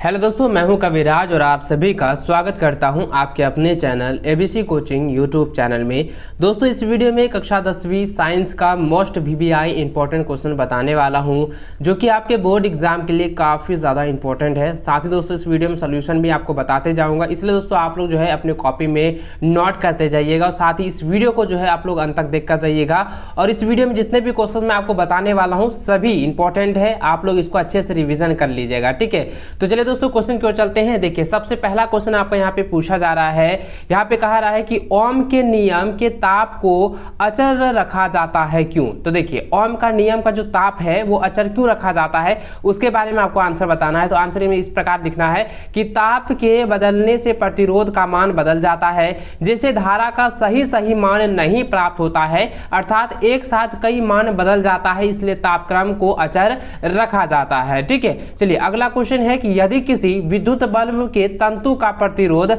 Hello दोस्तों, मैं हूं कविराज और आप सभी का स्वागत करता हूं आपके अपने channel ABC coaching YouTube channel में। दोस्तों, इस वीडियो में कक्षा 10वीं साइंस का मोस्ट वीवीआई इंपॉर्टेंट क्वेश्चन बताने वाला हूं, जो कि आपके बोर्ड एग्जाम के लिए काफ़ी ज़्यादा इंपॉर्टेंट है। साथ ही दोस्तों इस वीडियो में सोल्यूशन भी आपको बताते जाऊँगा, इसलिए दोस्तों आप लोग जो है अपनी कॉपी में नोट करते जाइएगा और साथ ही इस वीडियो को जो है आप लोग अंत तक देख कर जाइएगा। और इस वीडियो में जितने भी क्वेश्चन मैं आपको बताने वाला हूँ सभी इंपॉर्टेंट है, आप लोग इसको अच्छे से रिविजन कर लीजिएगा। ठीक है, तो चलिए दोस्तों क्वेश्चन की ओर चलते हैं। देखिए, सबसे पहला क्वेश्चन आपको यहाँ पे पूछा जा रहा है। यहाँ पे कहा रहा है कि ओम के नियम के ताप को अचर रखा जाता है, क्यों? तो देखिए, ओम का नियम का जो ताप है वो अचर क्यों रखा जाता है, उसके बारे में आपको आंसर बताना है। तो आंसर में इस प्रकार लिखना है कि ताप के बदलने से प्रतिरोध का मान बदल जाता है, जैसे धारा का सही मान नहीं प्राप्त होता है, अर्थात एक साथ कई मान बदल जाता है, इसलिए तापक्रम को अचर रखा जाता है। ठीक है, चलिए अगला क्वेश्चन है कि यदि किसी विद्युत बल्ब के तंतु का प्रतिरोध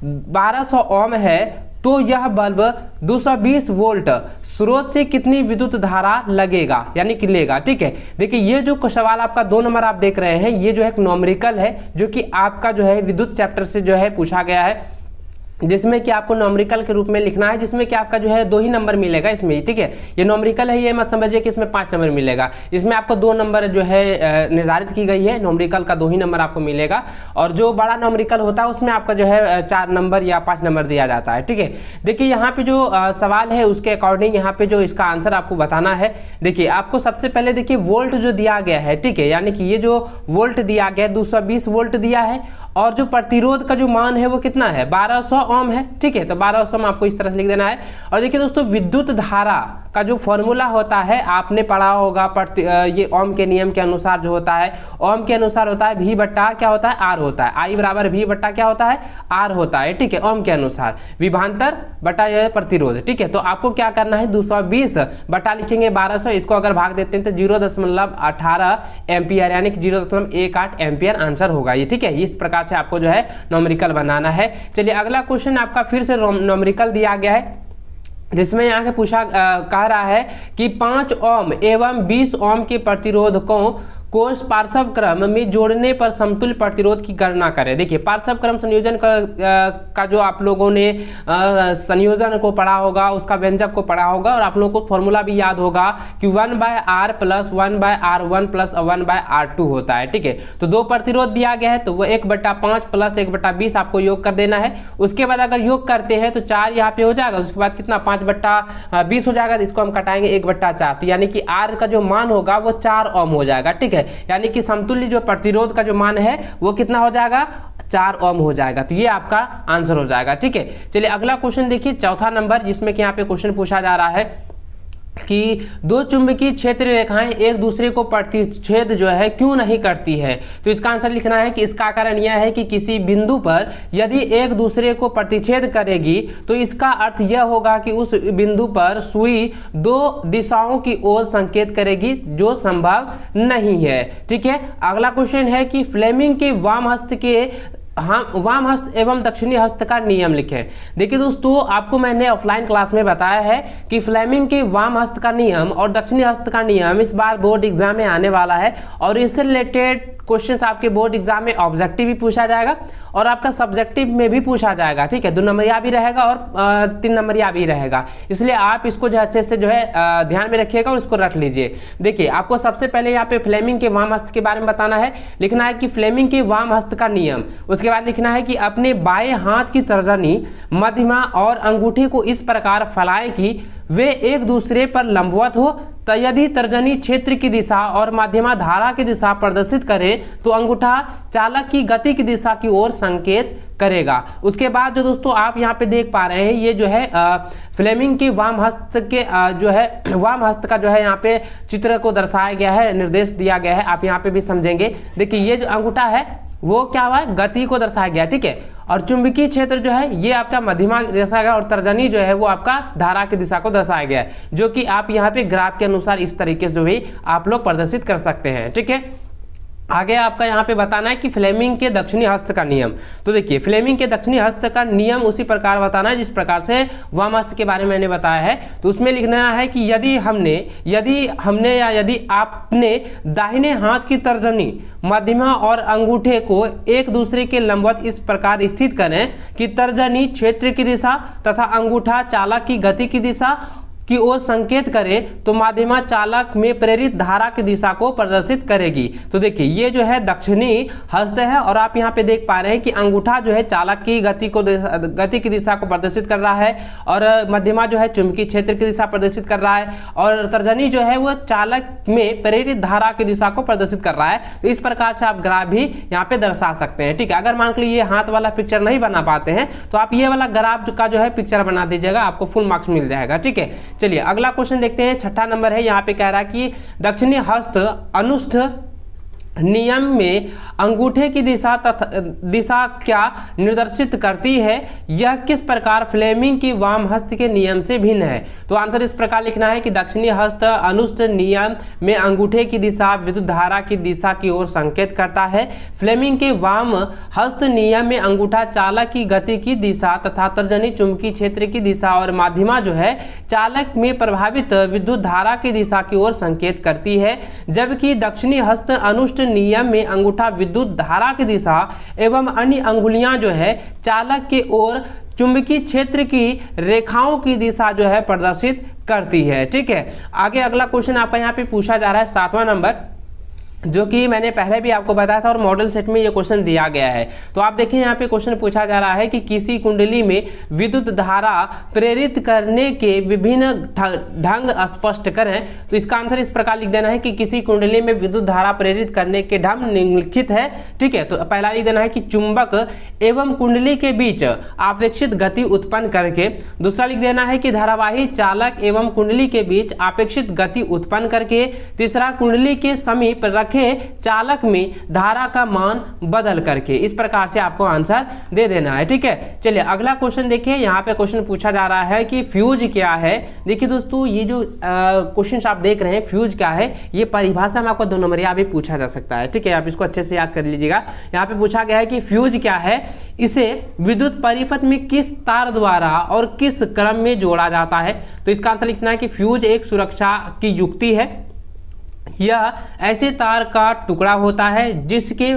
1200 ओम है तो यह बल्ब 220 वोल्ट स्रोत से कितनी विद्युत धारा लगेगा यानी कि लेगा। ठीक है, देखिए ये जो सवाल आपका 2 नंबर आप देख रहे हैं, ये जो है एक न्यूमेरिकल है, जो कि आपका जो है विद्युत चैप्टर से जो है पूछा गया है, जिसमें कि आपको न्यूमेरिकल के रूप में लिखना है, जिसमें कि आपका जो है 2 ही नंबर मिलेगा इसमें। ठीक है, ये न्यूमेरिकल है, ये मत समझिए कि इसमें 5 नंबर मिलेगा, इसमें आपको 2 नंबर जो है निर्धारित की गई है। न्यूमेरिकल का 2 ही नंबर आपको मिलेगा, और जो बड़ा न्यूमेरिकल होता है उसमें आपका जो है 4 नंबर या 5 नंबर दिया जाता है। ठीक है, देखिए यहाँ पे जो सवाल है उसके अकॉर्डिंग यहाँ पे जो इसका आंसर आपको बताना है। देखिए, आपको सबसे पहले देखिए वोल्ट जो दिया गया है, ठीक है, यानी कि ये जो वोल्ट दिया गया है 220 वोल्ट दिया है, और जो प्रतिरोध का जो मान है वो कितना है 1200 ओम है। ठीक है, तो 1200 में आपको इस तरह से लिख देना है। और देखिए दोस्तों, विद्युत धारा का जो फॉर्मूला होता है आपने पढ़ा होगा, ये ओम के नियम के अनुसार जो होता है, ओम के अनुसार होता है V बट्टा क्या होता है R होता है, I बराबर V बट्टा क्या होता है R होता है। ठीक है, ओम के अनुसार विभवांतर बटा यह प्रतिरोध। ठीक है, तो आपको क्या करना है 220 बटा लिखेंगे 1200, इसको अगर भाग देते हैं तो 0.18 एम्पियर यानी कि 0.18 एम्पियर आंसर होगा ये। ठीक है, इस प्रकार से आपको जो है न्यूमेरिकल बनाना है। चलिए अगला क्वेश्चन आपका फिर से न्यूमेरिकल दिया गया है, जिसमें यहाँ के पूछा कह रहा है कि 5 ओम एवं 20 ओम के प्रतिरोधकों को पार्श्व क्रम में जोड़ने पर समतुल्य प्रतिरोध की गणना करें। देखिए, पार्श्व क्रम संयोजन का जो आप लोगों ने संयोजन को पढ़ा होगा, उसका व्यंजक को पढ़ा होगा, और आप लोगों को फॉर्मूला भी याद होगा कि 1/R plus 1/R1 plus 1/R2 होता है। ठीक है, तो 2 प्रतिरोध दिया गया है, तो वो 1/5 प्लस 1/20 आपको योग कर देना है। उसके बाद अगर योग करते हैं तो 4 यहाँ पे हो जाएगा, उसके बाद कितना 5/20 हो जाएगा, तो इसको हम कटाएंगे 1/4, तो यानी कि R का जो मान होगा वो 4 ओम हो जाएगा। ठीक है, यानी कि समतुल्य जो प्रतिरोध का जो मान है वो कितना हो जाएगा 4 ओम हो जाएगा। तो ये आपका आंसर हो जाएगा। ठीक है, चलिए अगला क्वेश्चन देखिए, चौथा नंबर, जिसमें कि यहाँ पे क्वेश्चन पूछा जा रहा है कि 2 चुंबकीय क्षेत्र रेखाएं एक दूसरे को प्रतिच्छेद जो है क्यों नहीं करती है। तो इसका आंसर लिखना है कि इसका कारण यह है कि किसी बिंदु पर यदि एक दूसरे को प्रतिच्छेद करेगी तो इसका अर्थ यह होगा कि उस बिंदु पर सुई 2 दिशाओं की ओर संकेत करेगी, जो संभव नहीं है। ठीक है, अगला क्वेश्चन है कि फ्लेमिंग के वाम हस्त के वाम हस्त एवं दक्षिणी हस्त का नियम लिखें। देखिए दोस्तों, आपको मैंने ऑफलाइन क्लास में बताया है कि फ्लेमिंग के वाम हस्त का नियम और दक्षिणी हस्त का नियम इस बार बोर्ड एग्जाम में आने वाला है, और इससे रिलेटेड क्वेश्चंस आपके बोर्ड एग्जाम में ऑब्जेक्टिव भी पूछा जाएगा और आपका सब्जेक्टिव में भी पूछा जाएगा। ठीक है, 2 नंबरिया भी रहेगा और 3 नंबरिया भी रहेगा, इसलिए आप इसको जो अच्छे से जो है ध्यान में रखिएगा और इसको रख लीजिए। देखिए, आपको सबसे पहले यहाँ पे फ्लेमिंग के वाम हस्त के बारे में बताना है। लिखना है कि फ्लेमिंग के वाम हस्त का नियम, उसके बाद लिखना है कि अपने बाएं हाथ की तर्जनी, मध्यमा और अंगूठे को इस प्रकार फैलाएं कि वे एक दूसरे पर लंबवत हो। तो यदि तर्जनी क्षेत्र की दिशा और मध्यमा धारा की दिशा प्रदर्शित करे तो अंगूठा चालक की गति की दिशा की ओर संकेत करेगा। उसके बाद जो दोस्तों आप यहाँ पे देख पा रहे हैं, ये जो है फ्लेमिंग के वाम हस्त के जो है वाम हस्त का जो है यहाँ पे चित्र को दर्शाया गया है, निर्देश दिया गया है, आप यहाँ पे भी समझेंगे। देखिए, ये जो अंगूठा है वो क्या हुआ है, गति को दर्शाया गया। ठीक है, और चुंबकीय क्षेत्र जो है ये आपका मध्यमा दर्शाया गया, और तर्जनी जो है वो आपका धारा की दिशा को दर्शाया गया है, जो कि आप यहाँ पे ग्राफ के अनुसार इस तरीके से जो भी आप लोग प्रदर्शित कर सकते हैं। ठीक है, आगे आपका यहाँ पे बताना है कि फ्लेमिंग के दक्षिणी हस्त का नियम। तो देखिए फ्लेमिंग के दक्षिणी हस्त का नियम उसी प्रकार बताना है जिस प्रकार से वाम हस्त के बारे में मैंने बताया है। तो उसमें लिखना है कि यदि हमने या यदि आपने दाहिने हाथ की तर्जनी, मध्यमा और अंगूठे को एक दूसरे के लंबवत इस प्रकार स्थित करें कि तर्जनी क्षेत्र की दिशा तथा अंगूठा चालक की गति की दिशा की ओर संकेत करे तो माध्यमा चालक में प्रेरित धारा की दिशा को प्रदर्शित करेगी। तो देखिए ये जो है दक्षिणी हस्त है और आप यहाँ पे देख पा रहे हैं कि अंगूठा जो है चालक की गति की दिशा को प्रदर्शित कर रहा है और मध्यमा जो है चुंबकीय क्षेत्र की दिशा प्रदर्शित कर रहा है और तर्जनी जो है वो चालक में प्रेरित धारा की दिशा को प्रदर्शित कर रहा है। तो इस प्रकार से आप ग्राफ भी यहाँ पे दर्शा सकते हैं। ठीक है, अगर मान लीजिए हाथ वाला पिक्चर नहीं बना पाते हैं तो आप ये वाला ग्राफ का जो है पिक्चर बना दीजिएगा, आपको फुल मार्क्स मिल जाएगा। ठीक है, चलिए अगला क्वेश्चन देखते हैं। छठा नंबर है, यहाँ पे कह रहा है कि दक्षिणी हस्त अनुष्ठ नियम में अंगूठे की दिशा क्या निर्देशित करती है, यह किस प्रकार फ्लेमिंग की वाम हस्त के नियम से भिन्न है। तो आंसर इस प्रकार लिखना है कि दक्षिणी हस्त अनुष्ठ नियम में अंगूठे की दिशा विद्युत धारा की दिशा की ओर संकेत करता है। फ्लेमिंग के वाम हस्त नियम में अंगूठा चालक की गति की दिशा तथा तर्जनी चुंबकीय क्षेत्र की दिशा और माध्यमा जो है चालक में प्रभावित विद्युत धारा की दिशा की ओर संकेत करती है, जबकि दक्षिणी हस्त अनुष्ठ नियम में अंगूठा विद्युत धारा की दिशा एवं अन्य अंगुलियां जो है चालक के ओर चुंबकीय क्षेत्र की रेखाओं की दिशा जो है प्रदर्शित करती है। ठीक है, आगे अगला क्वेश्चन आपका यहाँ पे पूछा जा रहा है 7वां नंबर, जो कि मैंने पहले भी आपको बताया था और मॉडल सेट में ये क्वेश्चन दिया गया है। तो आप देखें यहाँ पे क्वेश्चन पूछा जा रहा है कि किसी कुंडली में विद्युत धारा प्रेरित करने के विभिन्न ढंग स्पष्ट करें। तो इसका आंसर इस प्रकार लिख देना है कि किसी कुंडली में विद्युत धारा प्रेरित करने के ढंग निम्नलिखित है। ठीक है, तो पहला लिख देना है कि चुंबक एवं कुंडली के बीच अपेक्षित गति उत्पन्न करके। दूसरा लिख देना है कि धारावाही चालक एवं कुंडली के बीच अपेक्षित गति उत्पन्न करके। तीसरा, कुंडली के समीप चालक में धारा का मान बदल करके। इस प्रकार से आपको आंसर दे देना है। ठीक है, चलिए अगला क्वेश्चन देखिए। यहाँ पे क्वेश्चन पूछा जा रहा है कि फ्यूज क्या है। देखिए दोस्तों, ये जो क्वेश्चन आप देख रहे हैं फ्यूज क्या है, ये परिभाषा में आपको 2 नंबरिया भी पूछा जा सकता है। ठीक है, आप इसको अच्छे से याद कर लीजिएगा। यहाँ पे पूछा गया है कि फ्यूज क्या है, इसे विद्युत परिपथ में किस तार द्वारा और किस क्रम में जोड़ा जाता है। तो इसका आंसर लिखना है कि फ्यूज एक सुरक्षा की युक्ति है। यह ऐसे तार का टुकड़ा होता है जिसके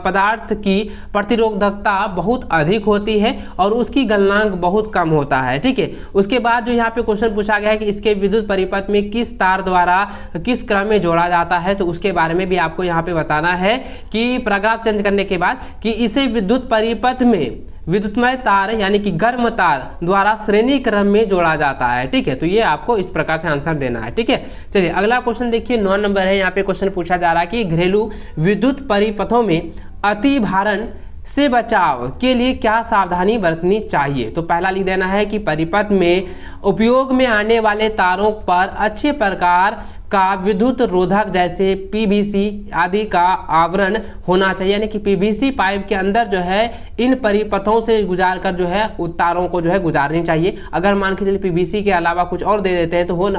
पदार्थ की प्रतिरोधकता बहुत अधिक होती है और उसकी गलनांक बहुत कम होता है। ठीक है, उसके बाद जो यहाँ पे क्वेश्चन पूछा गया है कि इसके विद्युत परिपथ में किस तार द्वारा किस क्रम में जोड़ा जाता है, तो उसके बारे में भी आपको यहाँ पे बताना है कि पैराग्राफ चेंज करने के बाद कि इसे विद्युत परिपथ में विद्युतमय तार यानी कि गर्म तार द्वारा श्रेणी क्रम में जोड़ा जाता है। ठीक है, तो ये आपको इस प्रकार से आंसर देना है। ठीक है, चलिए अगला क्वेश्चन देखिए 9 नंबर है। यहाँ पे क्वेश्चन पूछा जा रहा है कि घरेलू विद्युत परिपथों में अति भारण से बचाव के लिए क्या सावधानी बरतनी चाहिए। तो पहला लिख देना है कि परिपथ में उपयोग में आने वाले तारों पर अच्छे प्रकार का विद्युत रोधक जैसे पीवीसी आदि का आवरण होना चाहिए, यानी कि पीवीसी पाइप के अंदर जो है इन परिपथों से गुजार कर जो है तारों को जो है गुजारनी चाहिए। अगर मान के चलिए पीवीसी के अलावा कुछ और दे देते हैं तो हो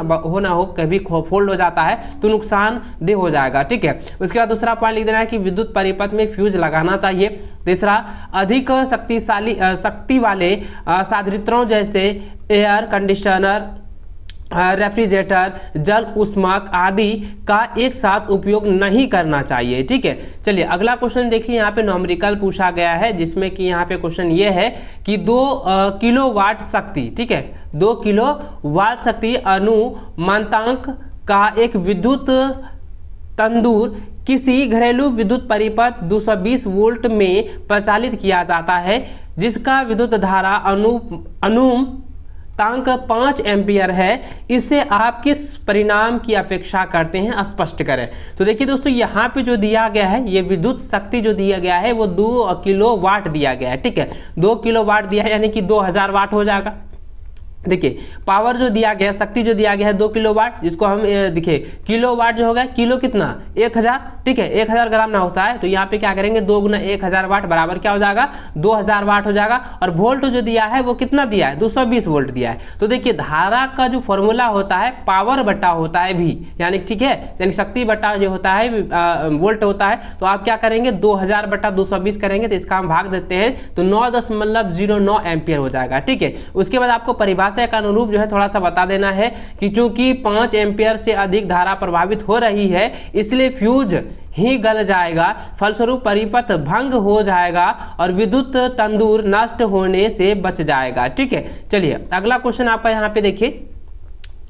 ना हो कभी फोल्ड हो जाता है तो नुकसानदेह हो जाएगा। ठीक है, उसके बाद दूसरा पॉइंट लिख देना है कि विद्युत परिपथ में फ्यूज लगाना चाहिए। तीसरा, अधिक शक्ति वाले साधारणों जैसे एयर कंडीशनर, रेफ्रिजरेटर, जल ऊष्मक आदि का एक साथ उपयोग नहीं करना चाहिए। ठीक है, चलिए अगला क्वेश्चन देखिए। यहाँ पे न्यूमेरिकल पूछा गया है जिसमें कि यहाँ पे क्वेश्चन ये है कि 2 किलोवाट शक्ति, ठीक है, 2 किलोवाट शक्ति अनुमानतांक का एक विद्युत तंदूर किसी घरेलू विद्युत परिपथ 220 वोल्ट में प्रचालित किया जाता है, जिसका विद्युत धारा अनुमानतांक 5 एम्पियर है। इससे आप किस परिणाम की अपेक्षा करते हैं, स्पष्ट करें। तो देखिए दोस्तों, यहाँ पे जो दिया गया है ये विद्युत शक्ति जो दिया गया है वो 2 किलोवाट दिया गया है। ठीक है, 2 किलोवाट दिया है यानी कि 2000 वाट हो जाएगा। देखिए पावर जो दिया गया है, शक्ति जो दिया गया है 2 किलोवाट, जिसको हम देखिए किलोवाट जो होगा किलो कितना 1000, ठीक है 1000 ग्राम ना होता है, तो यहाँ पे क्या करेंगे 2 गुना 1000 वाट बराबर क्या हो जाएगा 2000 वाट हो जाएगा। और वोल्ट जो दिया है वो कितना दिया है 220 वोल्ट दिया है। तो देखिए धारा का जो फॉर्मूला होता है पावर बटा होता है भी, यानी ठीक है, यानी शक्ति बटा जो होता है वोल्ट होता है। तो आप क्या करेंगे 2000 बटा 220 करेंगे तो इसका हम भाग देते हैं तो 9.09 एम्पियर हो जाएगा, ठीक है। उसके बाद आपको परिभाषा के अनुरूप जो है थोड़ा सा बता देना है कि चूंकि 5 एम्पियर से अधिक धारा प्रभावित हो रही है इसलिए फ्यूज ही गल जाएगा, फलस्वरूप परिपथ भंग हो जाएगा और विद्युत तंदूर नष्ट होने से बच जाएगा, ठीक है। चलिए अगला क्वेश्चन आपका यहाँ पे देखिए,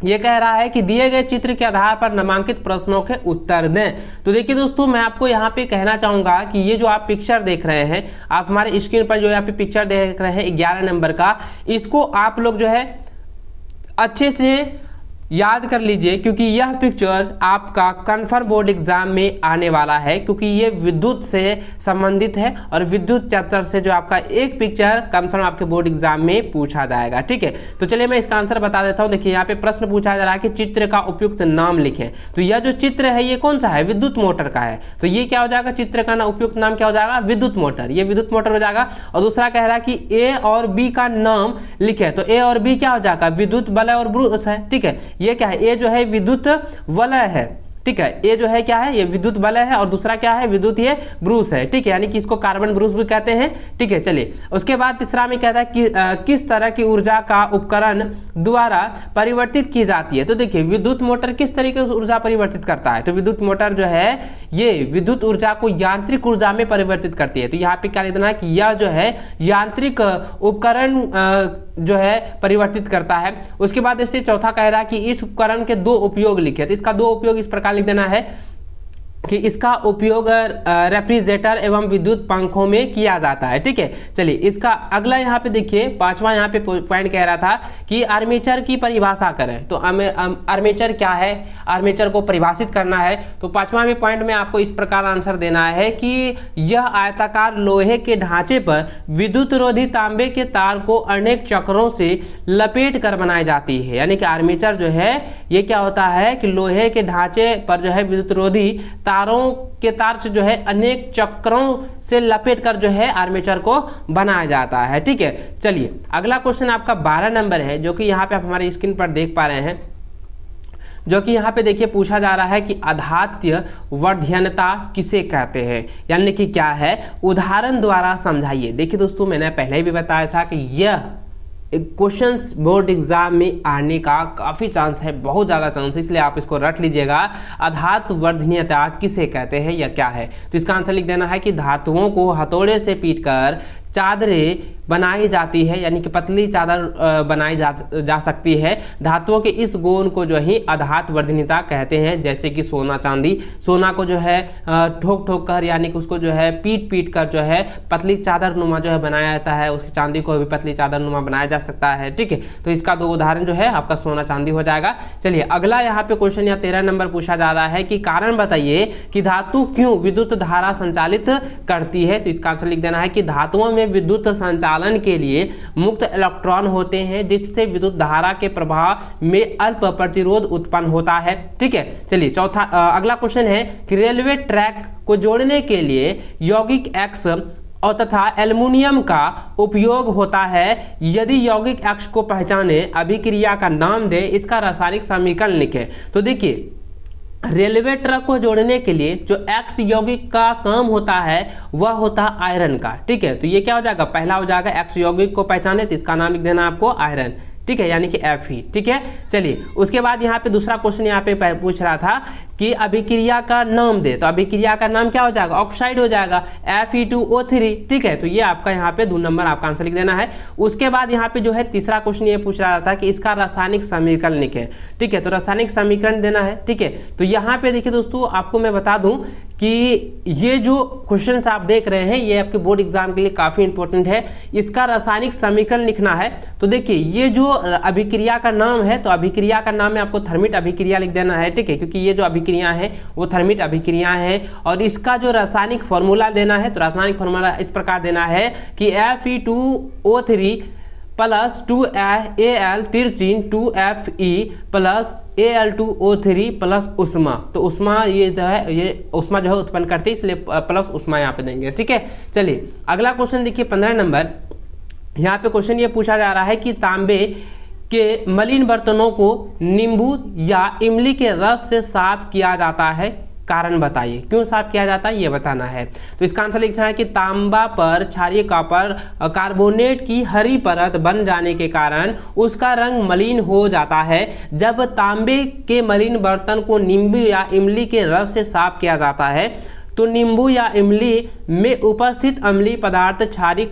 ये कह रहा है कि दिए गए चित्र के आधार पर नामांकित प्रश्नों के उत्तर दें। तो देखिए दोस्तों मैं आपको यहाँ पे कहना चाहूंगा कि ये जो आप पिक्चर देख रहे हैं, आप हमारे स्क्रीन पर जो यहाँ पे पिक्चर देख रहे हैं 11 नंबर का, इसको आप लोग जो है अच्छे से याद कर लीजिए क्योंकि यह पिक्चर आपका कन्फर्म बोर्ड एग्जाम में आने वाला है, क्योंकि ये विद्युत से संबंधित है और विद्युत चैप्टर से जो आपका एक पिक्चर कन्फर्म आपके बोर्ड एग्जाम में पूछा जाएगा, ठीक है। तो चलिए मैं इसका आंसर बता देता हूँ। देखिए यहाँ पे प्रश्न पूछा जा रहा है कि चित्र का उपयुक्त नाम लिखें। तो यह जो चित्र है ये कौन सा है, विद्युत मोटर का है, तो ये क्या हो जाएगा चित्र का उपयुक्त नाम क्या हो जाएगा विद्युत मोटर, ये विद्युत मोटर हो जाएगा। और दूसरा कह रहा है कि ए और बी का नाम लिखे, तो ए और बी क्या हो जाएगा विद्युत वलय और ब्रूस है, ठीक है। ये क्या है ए जो है विद्युत वलय है, ठीक है, ये जो है क्या है ये विद्युत वलय है और दूसरा क्या है विद्युत ये ब्रूस है, ठीक है, यानी कि इसको कार्बन ब्रूस भी कहते हैं, ठीक है। चलिए उसके बाद तीसरा में कहता है कि किस तरह की ऊर्जा का उपकरण द्वारा परिवर्तित की जाती है। तो देखिए विद्युत मोटर किस तरीके से ऊर्जा परिवर्तित करता है, तो विद्युत मोटर जो है ये विद्युत ऊर्जा को यांत्रिक ऊर्जा में परिवर्तित करती है। तो यहाँ पे क्या लिखना है कि यह जो है यांत्रिक उपकरण जो है परिवर्तित करता है। उसके बाद इससे चौथा कह रहा है कि इस उपकरण के 2 उपयोग लिखे, तो इसका 2 उपयोग इस प्रकार लिख देना है कि इसका उपयोग रेफ्रिजरेटर एवं विद्युत पंखों में किया जाता है, ठीक है। चलिए इसका अगला यहाँ पे देखिए 5वां यहाँ पे पॉइंट कह रहा था कि आर्मेचर की परिभाषा करें। तो आर्मेचर क्या है, आर्मेचर को परिभाषित करना है। तो 5वां में पॉइंट में आपको इस प्रकार आंसर देना है कि यह आयताकार लोहे के ढांचे पर विद्युत रोधी तांबे के तार को अनेक चक्रों से लपेट कर बनाई जाती है। यानी कि आर्मेचर जो है ये क्या होता है कि लोहे के ढांचे पर जो है विद्युत रोधी तारों के तार से जो है अनेक चक्रों से लपेट कर जो है आर्मेचर को बनाया जाता है, ठीक है। चलिए अगला क्वेश्चन आपका 12 नंबर है, जो कि यहाँ पे आप हमारी स्क्रीन पर देख पा रहे हैं, जो कि यहाँ पे देखिए पूछा जा रहा है कि आधात्य वर्धनता किसे कहते हैं, यानी कि क्या है, उदाहरण द्वारा समझाइए। देखिए दोस्तों मैंने पहले ही भी बताया था कि यह क्वेश्चंस बोर्ड एग्जाम में आने का काफ़ी चांस है, बहुत ज़्यादा चांस है, इसलिए आप इसको रट लीजिएगा। आधात वर्धनीयता किसे कहते हैं या क्या है, तो इसका आंसर लिख देना है कि धातुओं को हथौड़े से पीटकर चादरें बनाई जाती है, यानी कि पतली चादर बनाई जा सकती है। धातुओं के इस गुण को जो है आधात वर्धनीयता कहते हैं, जैसे कि सोना चांदी, सोना को जो है ठोक ठोक कर यानी कि उसको जो है पीट पीट कर जो है पतली चादर नुमा जो है बनाया जाता है, उसकी चांदी को भी पतली चादर नुमा बनाया जा सकता है, ठीक है। तो इसका 2 उदाहरण जो है आपका सोना चांदी हो जाएगा। चलिए अगला यहाँ पे क्वेश्चन या 13 नंबर पूछा जा रहा है कि कारण बताइए कि धातु क्यों विद्युत धारा संचालित करती है। तो इसका आंसर लिख देना है कि धातुओं में विद्युत संचालन के लिए मुक्त इलेक्ट्रॉन होते हैं, जिससे विद्युत धारा के प्रवाह में अल्प प्रतिरोध उत्पन्न होता है, ठीक है। चलिए चौथा अगला क्वेश्चन है कि रेलवे ट्रैक को जोड़ने के लिए यौगिक एक्स और तथा एल्युमिनियम का उपयोग होता है। यदि यौगिक एक्स को पहचाने, अभिक्रिया का नाम दे, इसका रासायनिक समीकरण लिखें। तो देखिए रेलवे ट्रैक को जोड़ने के लिए जो एक्स यौगिक का काम होता है वह होता है आयरन का, ठीक है। तो ये क्या हो जाएगा, पहला हो जाएगा एक्स यौगिक को पहचाने, तो इसका नाम लिख देना आपको आयरन, ठीक है, यानी कि Fe, ठीक है। चलिए उसके बाद यहाँ पे दूसरा क्वेश्चन यहाँ पे पूछ रहा था कि अभिक्रिया का नाम दे, तो अभिक्रिया का नाम क्या हो जाएगा, ऑक्साइड हो जाएगा Fe2O3, ठीक है। तो ये आपका यहाँ पे 2 नंबर आपका आंसर लिख देना है। उसके बाद यहाँ पे जो है तीसरा क्वेश्चन ये पूछ रहा था कि इसका रासायनिक समीकरण लिखें, ठीक है। तो रासायनिक समीकरण देना है, ठीक है। तो यहाँ पे देखिए दोस्तों आपको मैं बता दूं कि ये जो क्वेश्चंस आप देख रहे हैं ये आपके बोर्ड एग्जाम के लिए काफी इंपॉर्टेंट है। इसका रासायनिक समीकरण लिखना है। तो देखिए ये जो अभिक्रिया का नाम है, तो अभिक्रिया का नाम में आपको थर्मिट अभिक्रिया लिख देना है, ठीक है, क्योंकि ये जो अभिक्रिया है वो थर्मिट अभिक्रिया है। और इसका जो रासायनिक फॉर्मूला देना है, तो रासायनिक फॉर्मूला इस प्रकार देना है कि Fe2O3 plus 2Al तिरचिन 2Fe plus Al2O3 plus उष्मा। तो उष्मा ये जो है, ये उष्मा जो है उत्पन्न करती है, इसलिए प्लस उष्मा यहाँ पे देंगे। ठीक है, चलिए अगला क्वेश्चन देखिए 15 नंबर। यहाँ पे क्वेश्चन ये पूछा जा रहा है कि तांबे के मलिन बर्तनों को नींबू या इमली के रस से साफ किया जाता है, कारण बताइए। क्यों साफ किया जाता है ये बताना है। तो इसका आंसर लिखना है कि तांबा पर क्षारीय कॉपर कार्बोनेट की हरी परत बन जाने के कारण उसका रंग मलिन हो जाता है। जब तांबे के मलिन बर्तन को नींबू या इमली के रस से साफ किया जाता है तो नींबू या इमली में उपस्थित अम्लीय पदार्थ क्षारीय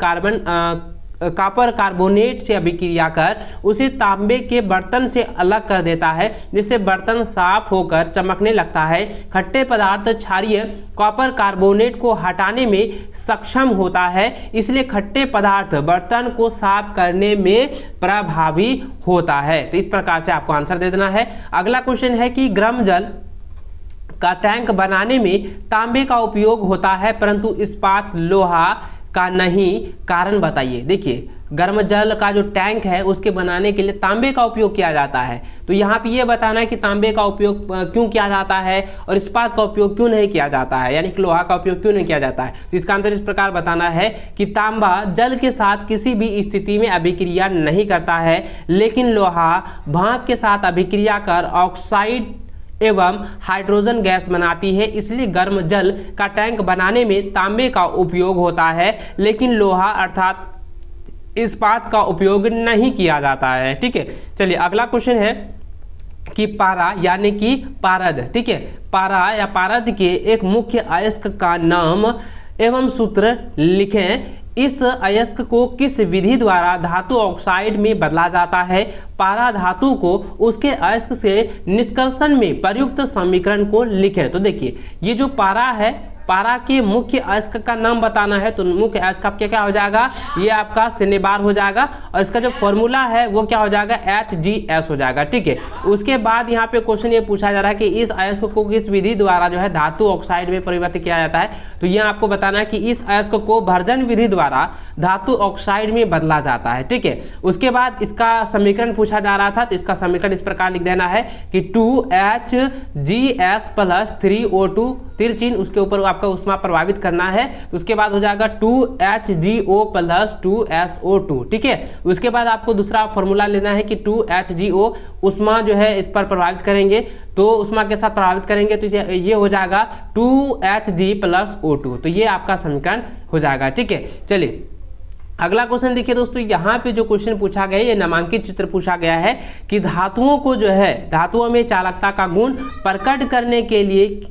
कॉपर कार्बोनेट से अभिक्रिया कर उसे तांबे के बर्तन से अलग कर देता है, जिससे बर्तन साफ होकर चमकने लगता है। खट्टे पदार्थ क्षारीय कॉपर कार्बोनेट को हटाने में सक्षम होता है, इसलिए खट्टे पदार्थ बर्तन को साफ करने में प्रभावी होता है। तो इस प्रकार से आपको आंसर दे देना है। अगला क्वेश्चन है कि गर्म जल का टैंक बनाने में तांबे का उपयोग होता है परंतु इस्पात लोहा का नहीं, कारण बताइए। देखिए गर्म जल का जो टैंक है उसके बनाने के लिए तांबे का उपयोग किया जाता है। तो यहाँ पे ये बताना है कि तांबे का उपयोग क्यों किया जाता है और इस्पात का उपयोग क्यों नहीं किया जाता है, यानी कि लोहा का उपयोग क्यों नहीं किया जाता है। तो इसका आंसर इस प्रकार बताना है कि तांबा जल के साथ किसी भी स्थिति में अभिक्रिया नहीं करता है, लेकिन लोहा भाप के साथ अभिक्रिया कर ऑक्साइड एवं हाइड्रोजन गैस बनाती है, इसलिए गर्म जल का टैंक बनाने में तांबे का उपयोग होता है, लेकिन लोहा अर्थात इस्पात का उपयोग नहीं किया जाता है। ठीक है, चलिए अगला क्वेश्चन है कि पारा यानी कि पारद। ठीक है, पारा या पारद के एक मुख्य अयस्क का नाम एवं सूत्र लिखें। इस अयस्क को किस विधि द्वारा धातु ऑक्साइड में बदला जाता है। पारा धातु को उसके अयस्क से निष्कर्षण में प्रयुक्त समीकरण को लिखें। तो देखिए ये जो पारा है, पारा के मुख्य अयस्क का नाम बताना है। तो मुख्य अयस्क आपका क्या हो जाएगा, ये आपका सिनेबार हो जाएगा और इसका जो फॉर्मूला है वो क्या हो जाएगा, HGS हो जाएगा। ठीक है, उसके बाद यहाँ पे क्वेश्चन ये पूछा जा रहा है कि इस अयस्क को किस विधि द्वारा जो है धातु ऑक्साइड में परिवर्तित किया जाता है। तो यह आपको बताना है कि इस अयस्क को भर्जन विधि द्वारा धातु ऑक्साइड में बदला जाता है। ठीक है, उसके बाद इसका समीकरण पूछा जा रहा था, तो इसका समीकरण इस प्रकार लिख देना है कि 2HGS प्लस 3O2 तिरचिन उसके ऊपर आपका उष्मा प्रभावित करना है। तो उसके बाद हो जाएगा 2HGO प्लस 2SO2। ठीक है, उसके बाद आपको दूसरा फॉर्मूला लेना है कि 2HGO उष्मा जो है इस पर प्रभावित करेंगे, तो उष्मा के साथ प्रभावित करेंगे तो ये हो जाएगा 2Hg प्लस O2। तो ये आपका समीकरण हो जाएगा। ठीक है, चलिए अगला क्वेश्चन देखिए दोस्तों, यहाँ पे जो क्वेश्चन पूछा गया है ये नामांकित चित्र पूछा गया है कि धातुओं को जो है धातुओं में चालकता का गुण प्रकट करने के लिए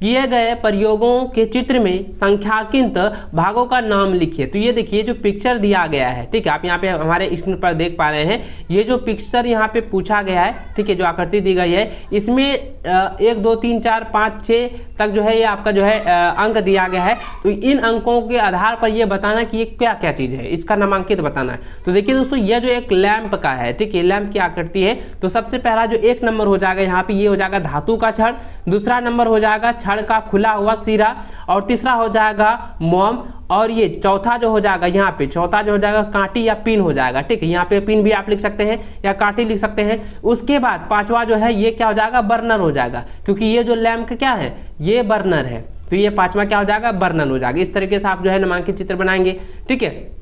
किए गए प्रयोगों के चित्र में संख्याकित भागों का नाम लिखिए। तो ये देखिए जो पिक्चर दिया गया है, ठीक है, आप यहाँ पे हमारे स्क्रीन पर देख पा रहे हैं, ये जो पिक्चर यहाँ पे पूछा गया है, ठीक है, जो आकृति दी गई है, इसमें 1 2 3 4 5 6 तक जो है ये आपका जो है अंक दिया गया है। तो इन अंकों के आधार पर ये बताना कि ये क्या क्या चीज़ है, इसका नामांकित बताना है। तो देखिए दोस्तों ये जो एक लैंप का है, ठीक है, लैंप की आकृति है। तो सबसे पहला जो 1 नंबर हो जाएगा यहाँ पे ये हो जाएगा धातु का छड़, दूसरा नंबर हो जाएगा छड़ का खुला हुआ सिरा, और तीसरा हो जाएगा मोम, और ये चौथा जो हो जाएगा यहाँ पे चौथा जो हो जाएगा कांटी या पिन हो जाएगा। ठीक है, यहाँ पे पिन भी आप लिख सकते हैं या कांटी लिख सकते हैं। उसके बाद पांचवा जो है ये क्या हो जाएगा, बर्नर हो जाएगा, क्योंकि ये जो लैंप क्या है ये बर्नर है, तो ये पांचवा क्या हो जाएगा, बर्नर हो जाएगा। इस तरीके से आप जो है नामांकित चित्र बनाएंगे। ठीक है,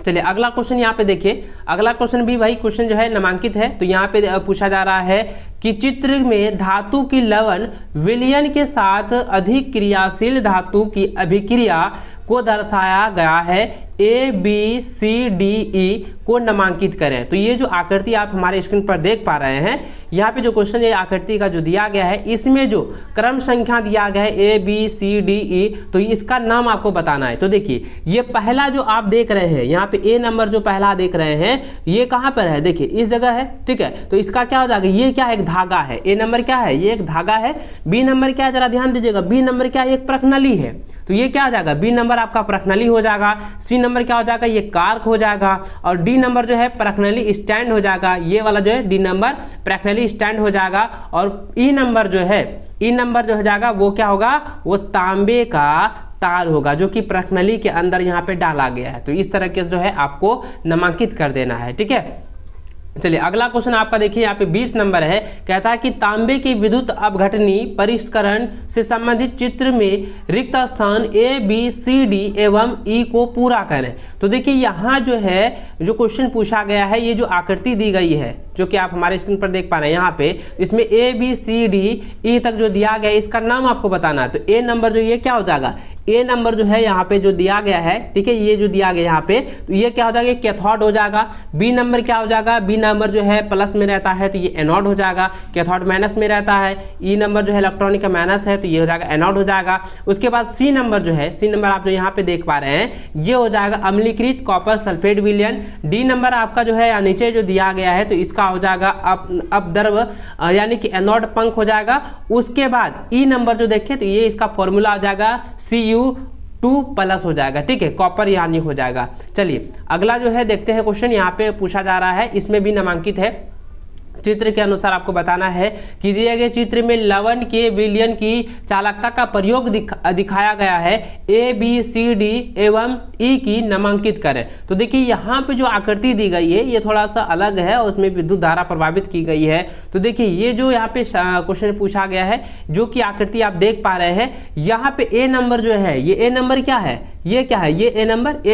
चलिए अगला क्वेश्चन यहाँ पे देखिए, अगला क्वेश्चन भी वही क्वेश्चन जो है नामांकित है। तो यहाँ पे पूछा जा रहा है कि चित्र में धातु की लवण विलयन के साथ अधिक क्रियाशील धातु की अभिक्रिया को दर्शाया गया है, ABCDE को नामांकित करें। तो ये जो आकृति आप हमारे स्क्रीन पर देख पा रहे हैं, यहाँ पे जो क्वेश्चन ये आकृति का जो दिया गया है, इसमें जो क्रम संख्या दिया गया है ABCDE, तो इसका नाम आपको बताना है। तो देखिए ये पहला जो आप देख रहे हैं यहाँ पे A नंबर जो पहला देख रहे हैं, ये कहाँ पर है, देखिए इस जगह है। ठीक है, तो इसका क्या हो जाएगा, ये क्या एक धागा है, A नंबर क्या है, ये एक धागा है। B नंबर क्या है, जरा ध्यान दीजिएगा, B नंबर क्या है, एक प्रश्नली है। तो ये क्या हो जाएगा, बी नंबर आपका प्रश्नली हो जाएगा। सी नंबर क्या हो जाएगा, ये कार्क हो जाएगा। और डी नंबर जो है प्रश्नली स्टैंड हो जाएगा, ये वाला जो है डी नंबर प्रश्नली स्टैंड हो जाएगा। और ई नंबर जो है, ई नंबर जो हो जाएगा वो क्या होगा, वो तांबे का तार होगा जो कि प्रश्नावली के अंदर यहाँ पे डाला गया है। तो इस तरह के जो है आपको नामांकित कर देना है, ठीक है। चलिए अगला क्वेश्चन आपका देखिए यहाँ पे 20 नंबर है। कहता है कि तांबे की विद्युत अपघटनी परिष्करण से संबंधित चित्र में रिक्त स्थान ए बी सी डी एवं ई को पूरा करें। तो देखिए यहाँ जो है जो क्वेश्चन पूछा गया है, ये जो आकृति दी गई है जो कि आप हमारे स्क्रीन पर देख पा रहे हैं यहाँ पे, इसमें A B C D E तक जो दिया गया है इसका नाम आपको बताना है। तो ए नंबर जो ये क्या हो जाएगा, ए नंबर जो है यहाँ पे जो दिया गया है, ठीक है, ये जो दिया गया यहाँ पे, तो ये क्या हो जाएगा, कैथोड हो जाएगा। बी नंबर क्या हो जाएगा, बी नंबर जो है प्लस में रहता है तो ये एनोड हो जाएगा, कैथोड माइनस में रहता है। ई नंबर जो है इलेक्ट्रॉनिक का माइनस है तो ये हो जाएगा एनोड हो जाएगा। उसके बाद सी नंबर जो है, सी नंबर आप जो यहाँ पे देख पा रहे हैं, ये हो जाएगा अम्लीकृत कॉपर सल्फेट विलयन। डी नंबर आपका जो है नीचे जो दिया गया है तो इसका हो जाएगा अपद्रव यानी कि एनोड पंख हो जाएगा। उसके बाद ई नंबर जो देखें तो ये इसका फॉर्मूला हो जाएगा Cu2+ हो जाएगा, ठीक है, कॉपर यानी हो जाएगा। चलिए अगला जो है देखते हैं क्वेश्चन यहाँ पे पूछा जा रहा है, इसमें भी नामांकित है। चित्र के अनुसार आपको बताना है कि दिए गए चित्र में लवण के विलयन की चालकता का प्रयोग दिखाया गया है, ए बी सी डी एवं ई की नामांकित करें। तो देखिए यहाँ पे जो आकृति दी गई है ये थोड़ा सा अलग है और उसमें विद्युत धारा प्रभावित की गई है। तो देखिए ये जो यहाँ पे क्वेश्चन पूछा गया है, जो कि आकृति आप देख पा रहे हैं, यहाँ पे ए नंबर जो है, ये ए नंबर क्या है, ये क्या है, ये ए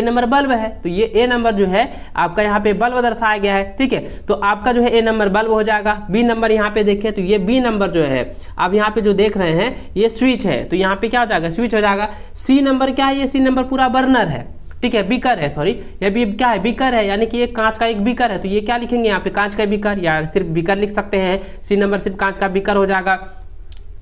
नंबर बल्ब है। तो ये ए नंबर जो है आपका यहाँ पे बल्ब दर्शाया गया है, ठीक है। तो आपका जो है ए नंबर बल्ब हो जाएगा। बी नंबर यहाँ पे देखें तो ये बी नंबर जो है आप यहाँ पे जो देख रहे हैं ये स्विच है, तो यहाँ पे क्या हो जाएगा, स्विच हो जाएगा। सी नंबर क्या है, ये सी नंबर पूरा बर्नर है, ठीक है, बीकर है, सॉरी ये भी क्या है, बीकर है, यानी कि ये कांच का एक बीकर है। तो ये क्या लिखेंगे यहाँ पे, कांच का बीकर या सिर्फ बीकर लिख सकते हैं। सी नंबर सिर्फ कांच का बीकर हो जाएगा।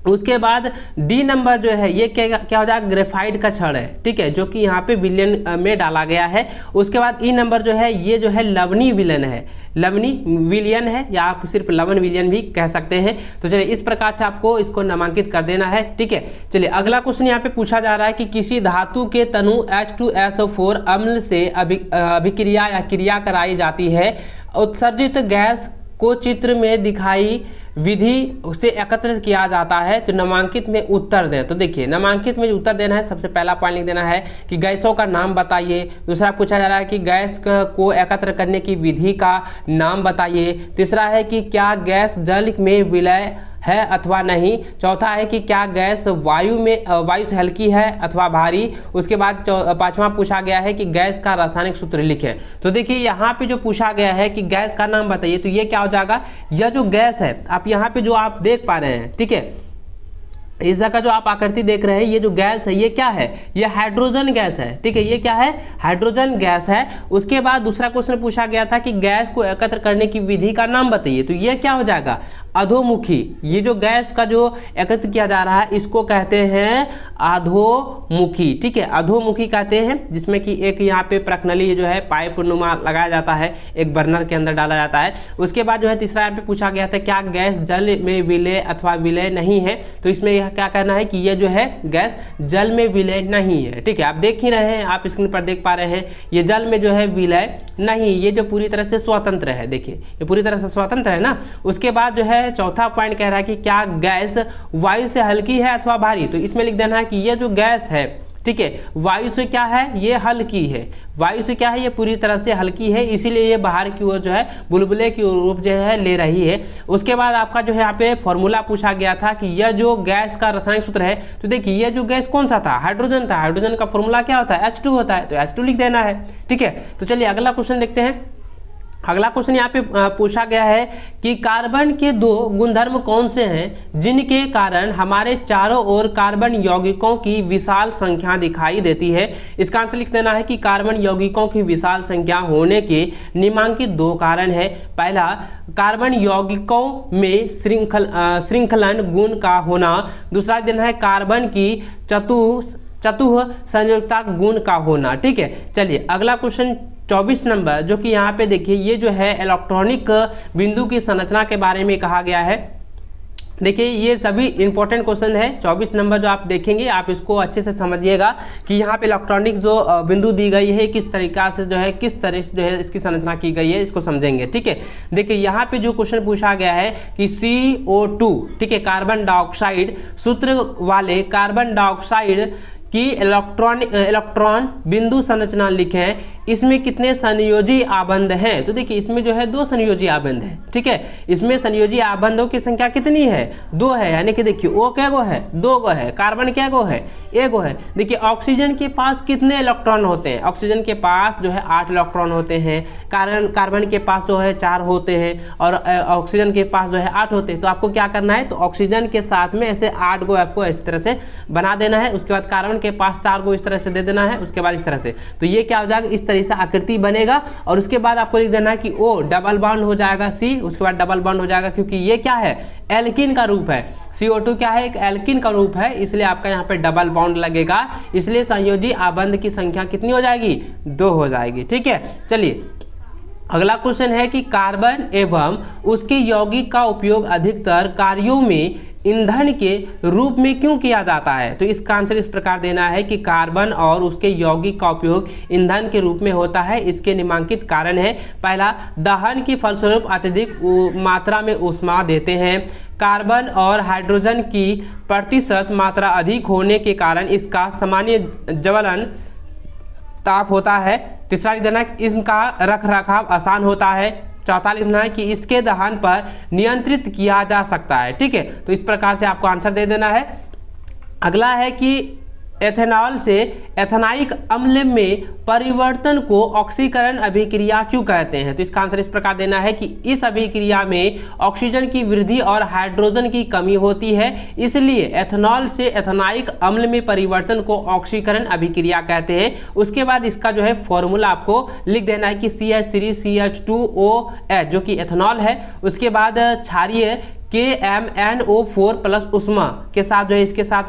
उसके बाद डी नंबर जो है ये क्या हो जाएगा, ग्रेफाइट का छड़ है, ठीक है, जो कि यहाँ पे विलयन में डाला गया है। उसके बाद ई नंबर जो है ये जो है लवणी विलयन है, लवणी विलयन है, या आप सिर्फ लवण विलयन भी कह सकते हैं। तो चलिए इस प्रकार से आपको इसको नामांकित कर देना है, ठीक है। चलिए अगला क्वेश्चन यहाँ पे पूछा जा रहा है कि किसी धातु के तनु H2SO4 अम्ल से अभिक्रिया या क्रिया कराई जाती है, उत्सर्जित गैस को चित्र में दिखाई विधि से एकत्रित किया जाता है, तो नामांकित में उत्तर दें। तो देखिए नामांकित में उत्तर देना है, सबसे पहला पॉइंट लिख देना है कि गैसों का नाम बताइए। दूसरा पूछा जा रहा है कि गैस को एकत्र करने की विधि का नाम बताइए। तीसरा है कि क्या गैस जल में विलय है अथवा नहीं। चौथा है कि क्या गैस वायु से हल्की है अथवा भारी। उसके बाद पांचवा पूछा गया है कि गैस का रासायनिक सूत्र लिखें। तो देखिए यहाँ पे जो पूछा गया है कि गैस का नाम बताइए, तो ये क्या हो जाएगा, यह जो गैस है आप यहाँ पे जो आप देख पा रहे हैं, ठीक है, इस जगह जो आप आकृति देख रहे हैं, ये जो गैस है ये क्या है, ये हाइड्रोजन गैस है, ठीक है, ये क्या है, हाइड्रोजन गैस है। उसके बाद दूसरा क्वेश्चन पूछा गया था कि गैस को एकत्र करने की विधि का नाम बताइए, तो ये क्या हो जाएगा, अधोमुखी। ये जो गैस का जो एकत्र किया जा रहा है इसको कहते हैं अधोमुखी, ठीक है, अधोमुखी कहते हैं, जिसमें कि एक यहाँ पे प्रश्नावली जो है पाइप नुमा लगाया जाता है, एक बर्नर के अंदर डाला जाता है। उसके बाद जो है तीसरा यहाँ पे पूछा गया था क्या गैस जल में विलय अथवा विलय नहीं है, तो इसमें यह क्या कहना है कि ये जो है गैस जल में विलय नहीं है, ठीक है, आप देख ही रहे हैं, आप स्क्रीन पर देख पा रहे हैं, ये जल में जो है विलय नहीं, ये जो पूरी तरह से स्वतंत्र है, देखिए ये पूरी तरह से स्वतंत्र है ना। उसके बाद जो है चौथा पॉइंट कह रहा है कि क्या गैस वायु से हल्की है अथवा भारी, तो इसमें लिख देना है कि ये जो गैस है, ठीक है, वायु से क्या है, ये हल्की है, वायु से क्या है, ये पूरी तरह से हल्की है, इसीलिए ये बाहर की ओर जो है बुलबुले की रूप जो है ले रही है। उसके बाद आपका जो है यहाँ पे फॉर्मूला पूछा गया था कि यह जो गैस का रासायनिक सूत्र है, तो देखिए ये जो गैस कौन सा था, हाइड्रोजन था, हाइड्रोजन का फॉर्मूला क्या होता है, H2 होता है, तो H2 लिख देना है, ठीक है। तो चलिए अगला क्वेश्चन देखते हैं। अगला क्वेश्चन यहाँ पे पूछा गया है कि कार्बन के दो गुणधर्म कौन से हैं जिनके कारण हमारे चारों ओर कार्बन यौगिकों की विशाल संख्या दिखाई देती है। इसका आंसर लिख देना है कि कार्बन यौगिकों की विशाल संख्या होने के निम्नलिखित दो कारण है। पहला, कार्बन यौगिकों में श्रृंखलन गुण का होना। दूसरा देना है कार्बन की चतुः संयोजकता गुण का होना, ठीक है। चलिए अगला क्वेश्चन 24 नंबर, जो कि यहाँ पे देखिए ये जो है इलेक्ट्रॉनिक बिंदु की संरचना के बारे में कहा गया है। देखिए ये सभी इंपॉर्टेंट क्वेश्चन है। 24 नंबर जो आप देखेंगे आप इसको अच्छे से समझिएगा कि यहाँ पे इलेक्ट्रॉनिक जो बिंदु दी गई है किस तरीका से जो है, किस तरह से जो है इसकी संरचना की गई है, इसको समझेंगे, ठीक है। देखिए यहाँ पे जो क्वेश्चन पूछा गया है कि CO2, ठीक है, कार्बन डाइऑक्साइड सूत्र वाले कार्बन डाइऑक्साइड कि इलेक्ट्रॉन बिंदु संरचना लिखें, इसमें कितने संयोजी आबंध हैं। तो देखिए इसमें जो है 2 संयोजी आबंध है, ठीक है। इसमें संयोजी आबंधों की संख्या कितनी है, 2 है, यानी कि देखिए O क्या गो है, 2 गो है, कार्बन क्या गो है, 1 गो है। देखिए ऑक्सीजन के पास कितने इलेक्ट्रॉन होते हैं, ऑक्सीजन के पास जो है 8 इलेक्ट्रॉन होते हैं, कार्बन के पास जो है 4 होते हैं और ऑक्सीजन के पास जो है 8 होते हैं। तो आपको क्या करना है, तो ऑक्सीजन के साथ में ऐसे 8 गो आपको इस तरह से बना देना है। उसके बाद कार्बन के पास 4 गो इस तरह से दे देना है, उसके बाद इस तरह से, तो ये क्या हो जाएगा, इस तरह से आकृति बनेगा। और उसके बाद आपको लिख देना है कि O डबल बॉन्ड हो जाएगा C, उसके बाद डबल बॉन्ड हो जाएगा, क्योंकि ये क्या है, एल्कीन का रूप है। CO2 क्या है, एक एल्कीन का रूप है, इसलिए आपका यहाँ पे डबल बॉन्ड लगेगा, इसलिए संयोजी आबंध की संख्या कितनी हो जाएगी, 2 हो जाएगी, ठीक है। चलिए अगला क्वेश्चन है कि कार्बन एवं उसके यौगिक का उपयोग अधिकतर कार्यों में ईंधन के रूप में क्यों किया जाता है। तो इसका आंसर इस प्रकार देना है कि कार्बन और उसके यौगिक का उपयोग ईंधन के रूप में होता है। इसके निम्नलिखित कारण है। पहला, दहन की फलस्वरूप अत्यधिक मात्रा में ऊष्मा देते हैं। कार्बन और हाइड्रोजन की प्रतिशत मात्रा अधिक होने के कारण इसका सामान्य ज्वलन ताप होता है। तीसरा लिख देना है इसका रख रखाव आसान होता है। चौथा लिखना है कि इसके दहन पर नियंत्रित किया जा सकता है, ठीक है। तो इस प्रकार से आपको आंसर दे देना है। अगला है कि एथेनॉल से एथेनाइक अम्ल में परिवर्तन को ऑक्सीकरण अभिक्रिया क्यों कहते हैं। तो इसका आंसर इस प्रकार देना है कि इस अभिक्रिया में ऑक्सीजन की वृद्धि और हाइड्रोजन की कमी होती है, इसलिए एथेनॉल से एथेनाइक अम्ल में परिवर्तन को ऑक्सीकरण अभिक्रिया कहते हैं। उसके बाद इसका जो है फॉर्मूला आपको लिख देना है कि CH3CH2OH जो कि एथेनॉल है। उसके बाद क्षारीय KMnO4 प्लस उष्मा के साथ जो है इसके साथ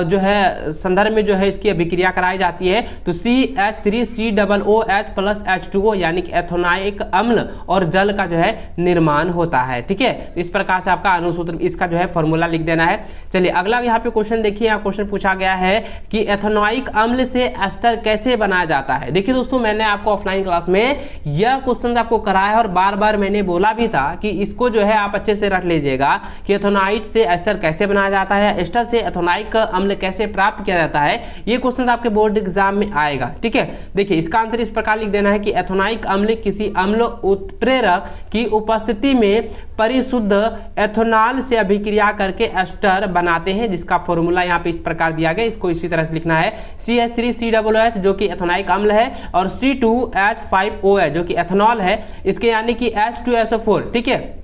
जो है संदर्भ में जो है इसकी अभिक्रिया कराई जाती है। तो CH3COOH प्लस H2O यानी कि एथेनाइक अम्ल और जल का जो है निर्माण होता है, ठीक है। तो इस प्रकार से आपका अनुसूत्र इसका जो है फॉर्मूला लिख देना है। चलिए अगला यहाँ पे क्वेश्चन देखिए, यहाँ क्वेश्चन पूछा गया है कि एथेनाइक अम्ल से एस्टर कैसे बनाया जाता है। देखिए दोस्तों, मैंने आपको ऑफलाइन क्लास में यह क्वेश्चन आपको कराया और बार बार मैंने बोला भी था कि इसको जो है आप अच्छे से रख लीजिएगा कि एथेनाइट से एस्टर कैसे बनाया जाता है, एस्टर से एथेनाइक अम्ल कैसे प्राप्त किया जाता है। ये क्वेश्चन आपके बोर्ड एग्जाम में आएगा, ठीक है। देखिए इसका आंसर इस प्रकार लिख देना है कि एथेनाइक अम्ल किसी अम्ल उत्प्रेरक की उपस्थिति में परिशुद्ध एथेनॉल से अभिक्रिया करके एस्टर बनाते हैं, जिसका फॉर्मूला यहाँ पे इस प्रकार दिया गया। इसको इसी तरह से लिखना है CH3COOH जो कि एथेनाइक अम्ल है और C2H5OH जो कि एथेनॉल है, इसके यानी कि H2SO4, ठीक है।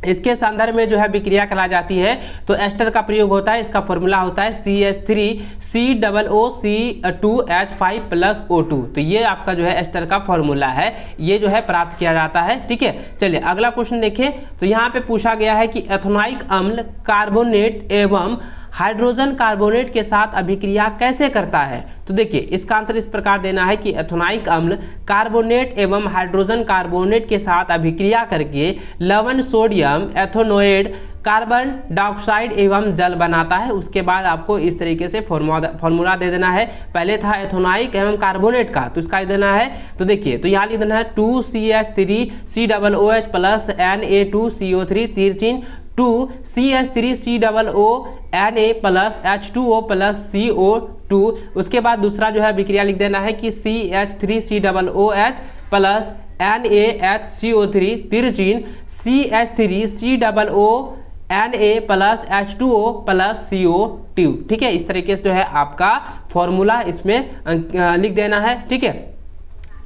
इसके संदर्भ में जो है विक्रिया करा जाती है तो एस्टर का प्रयोग होता है। इसका फॉर्मूला होता है CH3COOC2H5 प्लस O2। तो ये आपका जो है एस्टर का फॉर्मूला है, ये जो है प्राप्त किया जाता है, ठीक है। चलिए अगला क्वेश्चन देखें, तो यहाँ पे पूछा गया है कि एथेनाइक अम्ल कार्बोनेट एवं हाइड्रोजन कार्बोनेट के साथ अभिक्रिया कैसे करता है। तो देखिए इसका आंसर इस प्रकार देना है कि एथेनाइक अम्ल कार्बोनेट एवं हाइड्रोजन कार्बोनेट के साथ अभिक्रिया करके लवण सोडियम एथेनोएड कार्बन डाइऑक्साइड एवं जल बनाता है। उसके बाद आपको इस तरीके से फॉर्मूला दे देना है। पहले था एथेनाइक एवं कार्बोनेट का, तो इसका देना है। तो देखिए तो यहाँ लिख देना है 2CH3COOH plus Na2CO3 तिरचिन 2CH3COONA plus H2O plus CO2। उसके बाद दूसरा जो है विक्रिया लिख देना है कि CH3COOH plus NaHCO3 तिरचिन CH3COONA plus H2O plus CO2, ठीक है। इस तरीके से जो है आपका फॉर्मूला इसमें लिख देना है, ठीक है।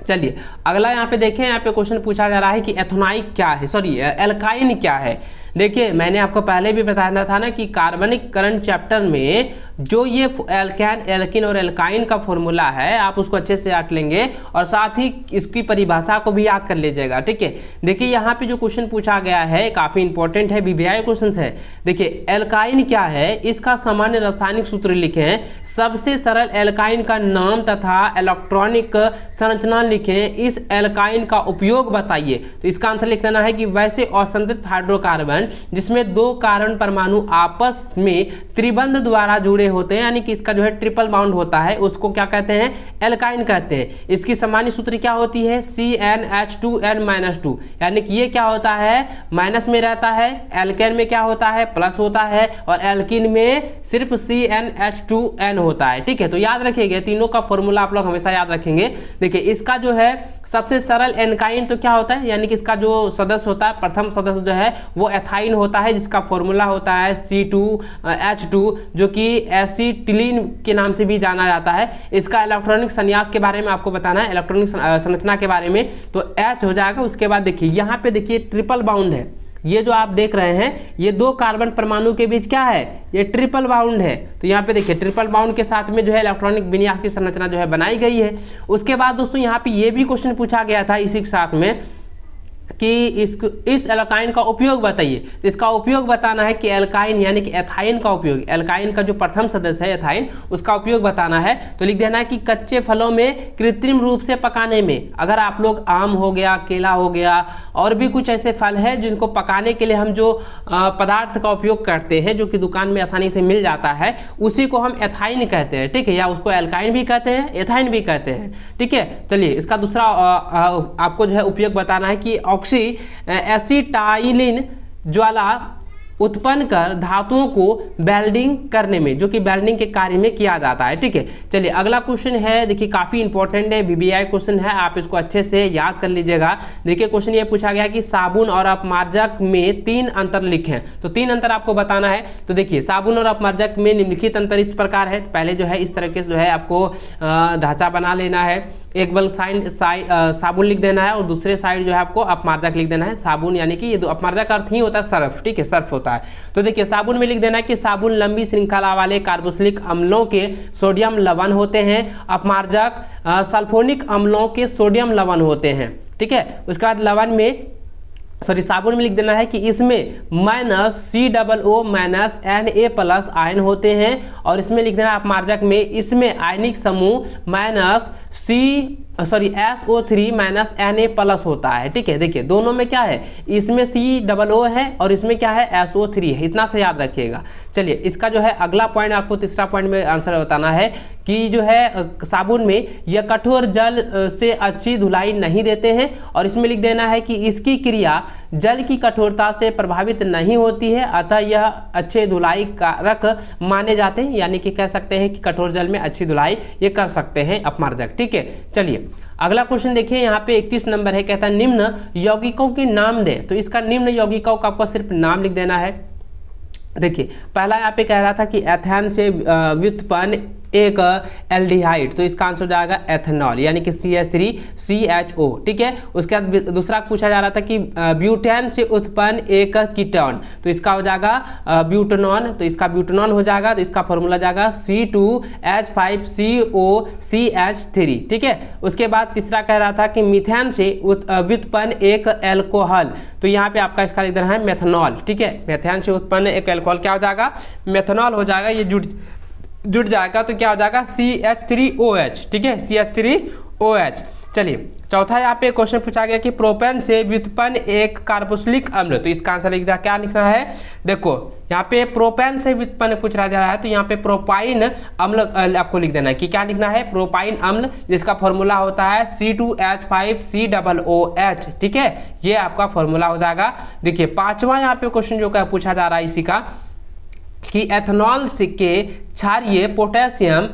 चलिए अगला यहाँ पे देखें, यहाँ पे क्वेश्चन पूछा जा रहा है कि एथेनाइक क्या है, सॉरी एल्काइन क्या है। देखिए मैंने आपको पहले भी बताया था ना कि कार्बनिक करण चैप्टर में जो ये एल्केन, एल्किन और एल्काइन का फॉर्मूला है आप उसको अच्छे से याद लेंगे और साथ ही इसकी परिभाषा को भी याद कर लीजिएगा, ठीक है। देखिए यहाँ पे जो क्वेश्चन पूछा गया है काफी इंपॉर्टेंट है, बीबीआई क्वेश्चन है। देखिए एल्काइन क्या है, इसका सामान्य रासायनिक सूत्र लिखें, सबसे सरल एल्काइन का नाम तथा इलेक्ट्रॉनिक संरचना लिखें, इस एल्काइन का उपयोग बताइए। तो इसका आंसर लिख देना है कि वैसे असंतुलित हाइड्रोकार्बन बंधन जिसमें दो कार्बन परमाणु आपस में त्रिबंध द्वारा जुड़े होते हैं, यानी कि इसका जो है ट्रिपल बाउंड होता है, उसको क्या कहते हैं, एल्काइन कहते हैं। इसकी सामान्य सूत्र क्या होती है, CnH2n-2, यानी कि ये क्या होता है, माइनस में रहता है, एल्केन में क्या होता है, प्लस होता है, और एल्किन में सिर्फ CnH2n होता है। ठीक है, तो याद रखिएगा तीनों का फॉर्मूला आप लोग हमेशा याद रखेंगे। देखिए इसका जो है सबसे सरल एल्काइन तो क्या होता है, यानी कि इसका जो सदस्य होता है, प्रथम सदस्य जो है वो एथाइन होता है, जिसका फॉर्मूला होता है C2H2, जो कि एसिटिलीन के नाम से भी जाना जाता है। इसका इलेक्ट्रॉनिक संन्यास के बारे में आपको बताना है, इलेक्ट्रॉनिक संरचना के बारे में, तो H हो जाएगा। उसके बाद देखिए यहाँ पे देखिए ट्रिपल बाउंड है, ये जो आप देख रहे हैं ये दो कार्बन परमाणु के बीच क्या है, ये ट्रिपल बाउंड है। तो यहाँ पे देखिए ट्रिपल बाउंड के साथ में जो है इलेक्ट्रॉनिक विन्यास की संरचना जो है बनाई गई है। उसके बाद दोस्तों यहाँ पे ये भी क्वेश्चन पूछा गया था इसी के साथ में कि इस एल्काइन का उपयोग बताइए। इसका उपयोग बताना है कि एल्काइन यानी कि एथाइन का उपयोग, एल्काइन का जो प्रथम सदस्य है एथाइन, उसका उपयोग बताना है। तो लिख देना है कि कच्चे फलों में कृत्रिम रूप से पकाने में, अगर आप लोग आम हो गया, केला हो गया, और भी कुछ ऐसे फल हैं जिनको पकाने के लिए हम जो पदार्थ का उपयोग करते हैं, जो कि दुकान में आसानी से मिल जाता है, उसी को हम एथाइन कहते हैं। ठीक है, या उसको एल्काइन भी कहते हैं, एथाइन भी कहते हैं। ठीक है, चलिए इसका दूसरा आपको जो है उपयोग बताना है कि एसिटाइलिन ज्वाला उत्पन्न कर धातुओं को वेल्डिंग करने में, जो कि वेल्डिंग के कार्य में किया जाता है। ठीक है, चलिए अगला क्वेश्चन है, देखिए काफी इंपॉर्टेंट है, VBI क्वेश्चन है, आप इसको अच्छे से याद कर लीजिएगा। देखिए क्वेश्चन ये पूछा गया कि साबुन और अपमार्जक में 3 अंतर लिखें, तो 3 अंतर आपको बताना है। तो देखिए साबुन और अपमार्जक में निम्नलिखित अंतर इस प्रकार है। पहले जो है इस तरीके से जो है आपको ढांचा बना लेना है, एक बल साबुन लिख देना है और दूसरे साइड जो है आपको अपमार्जक लिख देना है। साबुन यानी कि ये दो, अपमार्जक का अर्थ ही होता है सर्फ। ठीक है, सर्फ होता है। तो देखिए साबुन में लिख देना है कि साबुन लंबी श्रृंखला वाले कार्बोक्सिलिक अम्लों के सोडियम लवण होते हैं, अपमार्जक सल्फोनिक अम्लों के सोडियम लवण होते हैं। ठीक है, उसके बाद लवण में साबुन में लिख देना है कि इसमें -COO- Na+ आयन होते हैं, और इसमें लिख देना अपमार्जक में इसमें आयनिक समूह SO3 Na+ होता है। ठीक है, देखिए दोनों में क्या है, इसमें COO है और इसमें क्या है, SO3 है, इतना से याद रखिएगा। चलिए इसका जो है अगला पॉइंट आपको तीसरा पॉइंट में आंसर बताना है कि जो है साबुन में यह कठोर जल से अच्छी धुलाई नहीं देते हैं, और इसमें लिख देना है कि इसकी क्रिया जल की कठोरता से प्रभावित नहीं होती है, अतः यह अच्छे धुलाई कारक माने जाते हैं, यानी कि कह सकते हैं कि कठोर जल में अच्छी धुलाई ये कर सकते हैं अपमार्जक। ठीक है, चलिए अगला क्वेश्चन देखिए, यहाँ पे 31 नंबर है, कहता है निम्न यौगिकों के नाम दें। तो इसका निम्न यौगिकों का आपको सिर्फ नाम लिख देना है। देखिए पहला यहाँ पे कह रहा था कि एथेन से व्युत्पन्न एक एल्डिहाइड, तो इसका आंसर हो जाएगा एथेनॉल, यानी कि CH3CHO। ठीक है, उसके बाद दूसरा पूछा जा रहा था कि ब्यूटेन से उत्पन्न एक कीटोन, तो इसका हो जाएगा ब्यूटेनॉन, तो इसका ब्यूटेनॉन हो जाएगा, तो इसका फॉर्मूला जाएगा C2H5COCH3। ठीक है, उसके बाद तीसरा कह रहा था कि मीथेन से व्युत्पन्न एक एल्कोहल, तो यहाँ पे आपका इसका लिख देना है मेथनॉल। ठीक है, मेथेन से उत्पन्न एक एल्कोहल क्या हो जाएगा, मेथनॉल हो जाएगा, ये जुड़ जाएगा तो क्या हो जाएगा CH3OH। ठीक है, CH3OH। चलिए चौथा यहाँ पे क्वेश्चन पूछा गया कि प्रोपेन से व्युत्पन्न एक कार्बोक्सिलिक अम्ल, तो इसका आंसर लिख दिया, क्या लिखना है, देखो यहाँ पे प्रोपेन से व्युत्पन्न पूछा जा रहा है, तो यहाँ पे प्रोपाइन अम्ल आपको लिख देना है कि क्या लिखना है, प्रोपाइन अम्ल, जिसका फॉर्मूला होता है C2H5COOH। ठीक है, ये आपका फॉर्मूला हो जाएगा। देखिए पांचवा यहाँ पे क्वेश्चन जो पूछा जा रहा है इसी का कि एथेनॉल के क्षारीय पोटेशियम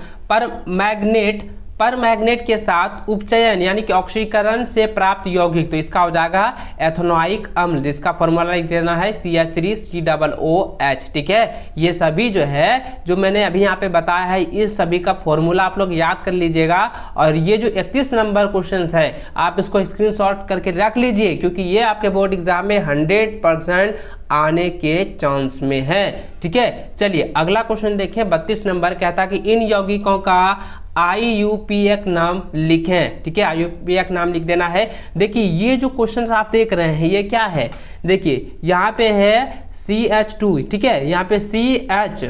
परमैंगनेट के साथ उपचयन यानी कि ऑक्सीकरण से प्राप्त यौगिक, तो इसका हो जाएगा एथेनोइक अम्ल, जिसका फॉर्मूला लिख देना है CH3COOH। ठीक है, ये सभी जो है जो मैंने अभी यहाँ पे बताया है, इस सभी का फॉर्मूला आप लोग याद कर लीजिएगा। और ये जो 31 नंबर क्वेश्चन है आप इसको स्क्रीनशॉट करके रख लीजिए, क्योंकि ये आपके बोर्ड एग्जाम में 100% आने के चांस में है। ठीक है, चलिए अगला क्वेश्चन देखिए, 32 नंबर कहता है कि इन यौगिकों का IUPAC नाम लिखें। ठीक है, IUPAC नाम लिख देना है। देखिए ये जो क्वेश्चन आप देख रहे हैं ये क्या है, देखिए यहाँ पे है CH2, ठीक है, यहाँ पे CH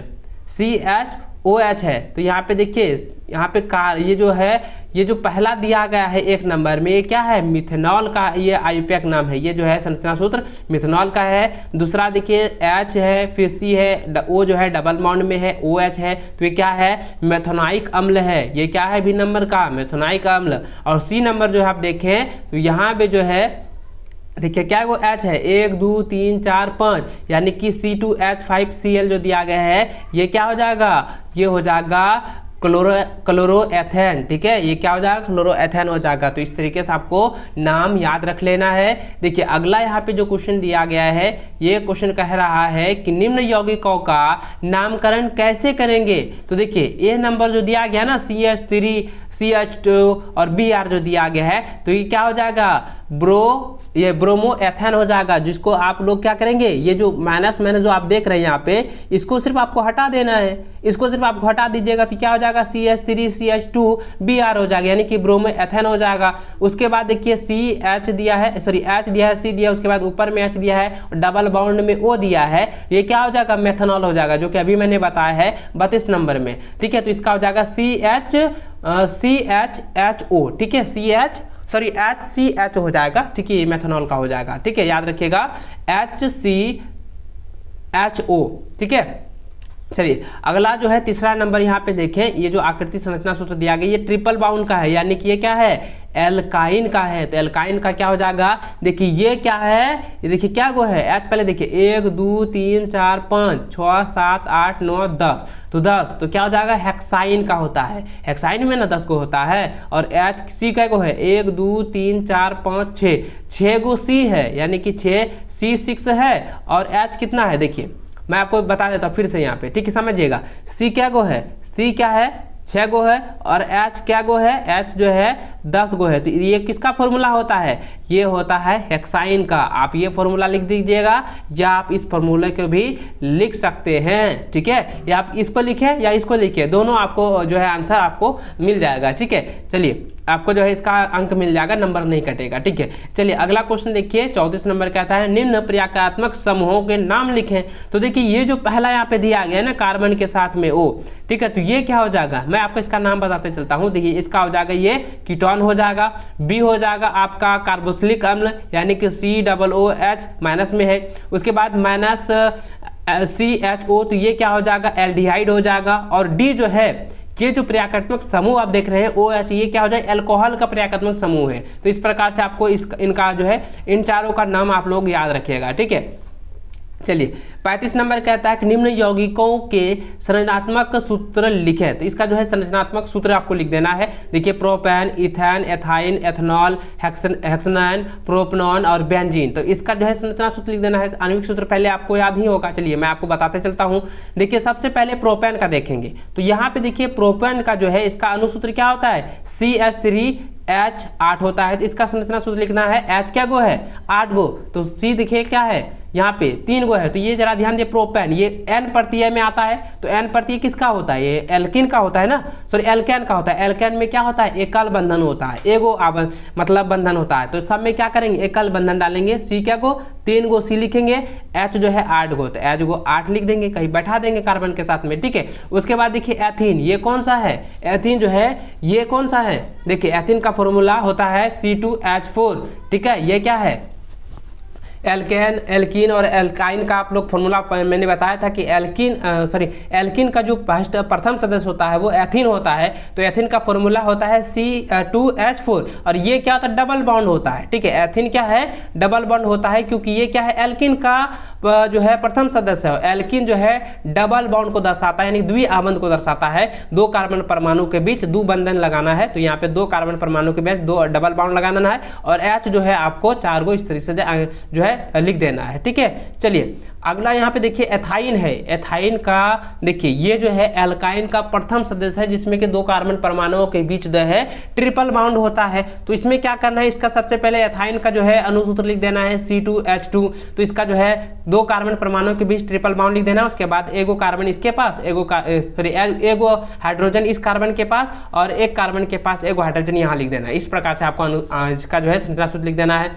OH है। तो यहाँ पे देखिए, यहाँ पे ये जो है, ये जो पहला दिया गया है 1 नंबर में, ये क्या है, मिथेनॉल का ये आईयूपैक नाम है। ये जो है संरचना सूत्र मिथेनॉल का है। दूसरा देखिए H है, फिर C है, O जो है डबल बॉन्ड में है, OH है, तो ये क्या है, मेथोनाइक अम्ल है। ये क्या है, B नंबर का मेथोनाइक अम्ल। और C नंबर जो है आप देखें तो यहाँ पे जो है देखिए क्या वो H है, 1 2 3 4 5, यानी कि C2H5Cl जो दिया गया है, ये क्या हो जाएगा, ये हो जाएगा क्लोरोएथेन। ठीक है, ये क्या हो जाएगा, क्लोरोएथेन हो जाएगा। तो इस तरीके से आपको नाम याद रख लेना है। देखिए अगला यहाँ पे जो क्वेश्चन दिया गया है, ये क्वेश्चन कह रहा है कि निम्न यौगिकों का नामकरण कैसे करेंगे। तो देखिए ये नंबर जो दिया गया ना, CH3 CH2 और Br जो दिया गया है, तो ये क्या हो जाएगा, ये ब्रोमोएथेन हो जाएगा, जिसको आप लोग क्या करेंगे, ये जो माइनस जो आप देख रहे हैं यहाँ पे, इसको सिर्फ आपको हटा देना है। इसको सिर्फ आपको हटा दीजिएगा तो क्या हो जाएगा, CH3 CH2 Br हो जाएगा, यानी कि ब्रोमोएथेन हो जाएगा। उसके बाद देखिए H दिया है, H दिया है, C दिया है, उसके बाद ऊपर में H दिया है और डबल बाउंड में O दिया है, ये क्या हो जाएगा, मेथनॉल हो जाएगा, जो कि अभी मैंने बताया है 32 नंबर में। ठीक है, तो इसका हो जाएगा CHHO। ठीक है, HCH हो जाएगा। ठीक है, ये मेथनॉल का हो जाएगा। ठीक है, याद रखिएगा HCHO। ठीक है, चलिए अगला जो है तीसरा नंबर यहाँ पे देखें, ये जो आकृति संरचना सूत्र दिया गया, ये ट्रिपल बाउंड का है, यानी कि ये क्या है, एल्काइन का है। तो एल्काइन का क्या हो जाएगा, देखिए ये क्या है, ये देखिए क्या गो है, H पहले देखिए 1 2 3 4 5 6 7 8 9 10, तो 10 तो क्या हो जाएगा, हेक्साइन का होता है। हेक्साइन में ना 10 को होता है। और C का गो है 1 2 3 4 5 6 गो C है, यानी कि 6 है। और H कितना है, देखिए मैं आपको बता देता हूँ फिर से यहाँ पे, ठीक है, समझिएगा। C क्या गो है, C क्या है, 6 गो है, और H क्या गो है, H जो है 10 गो है। तो ये किसका फॉर्मूला होता है, ये होता है हेक्साइन का। आप ये फॉर्मूला लिख दीजिएगा, या आप इस फॉर्मूले को भी लिख सकते हैं। ठीक है, या आप इसको लिखें या इसको लिखिए, दोनों आपको जो है आंसर आपको मिल जाएगा। ठीक है, चलिए आपको जो है इसका अंक मिल जाएगा, नंबर नहीं कटेगा। ठीक है, चलिए अगला क्वेश्चन देखिए, 34 नंबर कहता है निम्न प्रक्रियात्मक समूहों के नाम लिखें। तो देखिए ये जो पहला यहाँ पे दिया गया है ना, कार्बन के साथ में O, ठीक है, तो ये क्या हो जाएगा, मैं आपको इसका नाम बताते चलता हूँ। देखिए इसका हो जाएगा ये कीटोन हो जाएगा। B हो जाएगा आपका कार्बोक्सिलिक अम्ल, यानी कि COOH माइनस में है। उसके बाद माइनस CHO, तो ये क्या हो जाएगा, एल्डिहाइड हो जाएगा। और D जो है, ये जो प्रक्रियात्मक समूह आप देख रहे हैं OH, ये क्या हो जाए, अल्कोहल का प्रक्रियात्मक समूह है। तो इस प्रकार से आपको इनका जो है, इन चारों का नाम आप लोग याद रखिएगा। ठीक है, चलिए 35 नंबर कहता है कि निम्न यौगिकों के संरचनात्मक सूत्र लिखें। तो इसका जो है संरचनात्मक सूत्र आपको लिख देना है। देखिए propane, ethane, ethyne, ethanol, hexane, propanone और बेंजीन। तो इसका जो है संरचना सूत्र लिख देना है। आणविक सूत्र पहले आपको याद ही होगा, चलिए मैं आपको बताते चलता हूँ। देखिए सबसे पहले प्रोपेन का देखेंगे, तो यहाँ पे देखिए प्रोपेन का जो है, इसका अनुसूत्र क्या होता है, CH3H8 होता है। तो इसका संरचना सूत्र लिखना है, H क्या गो है, 8 गो, तो C देखिए क्या है, यहाँ पे 3 गो है। तो ये जरा ध्यान दिए, प्रोपेन ये N प्रत्यय में आता है। तो N प्रत्यय किसका होता है, ये एल्किन का होता है ना, सॉरी एल्केन का होता है। एल्केन में क्या होता है, एकल बंधन होता है, एगो मतलब बंधन होता है। तो सब में क्या करेंगे, एकल बंधन डालेंगे। C क्या गो, 3 गो C लिखेंगे। H जो है 8 गो, तो H गो 8 लिख देंगे, कहीं बैठा देंगे कार्बन के साथ में। ठीक है, उसके बाद देखिए एथीन, ये कौन सा है, एथीन जो है ये कौन सा है, देखिए एथीन का फॉर्मूला होता है C2H4। ठीक है, ये क्या है, एल्केन, एल्कीन और एल्काइन का आप लोग फॉर्मूला मैंने बताया था कि एल्कीन का जो प्रथम सदस्य होता है वो एथीन होता है। तो एथीन का फॉर्मूला होता है C2H4, और ये क्या होता है, डबल बॉन्ड होता है। ठीक है, एथीन क्या है, डबल बॉन्ड होता है, क्योंकि ये क्या है, एल्कीन का जो है प्रथम सदस्य है। एल्कीन जो है डबल बॉन्ड को दर्शाता है, यानी द्विआबंध को दर्शाता है। 2 कार्बन परमाणु के बीच 2 बंधन लगाना है, तो यहाँ पे 2 कार्बन परमाणु के बीच 2 डबल बॉन्ड लगाना है। और H जो है आपको 4 गो इस तरीके से जो है लिख देना है। ठीक है, चलिए अगला यहाँ पे देखिए एथाइन है। एथाइन का देखिए ये जो है एल्काइन का प्रथम सदस्य है, जिसमें कि 2 कार्बन परमाणुओं के बीच जो है ट्रिपल बॉन्ड होता है। तो इसमें क्या करना है, इसका सबसे पहले एथाइन का जो है अनुसूत्र लिख देना है C2H2। तो इसका जो है 2 कार्बन परमाणुओं के बीच ट्रिपल बॉन्ड लिख देना है। उसके बाद एगो कार्बन इसके पास, एगो हाइड्रोजन इस कार्बन के पास, और एक कार्बन के पास एगो हाइड्रोजन यहाँ लिख देना है। इस प्रकार से आपको इसका जो है संरचना सूत्र लिख देना है।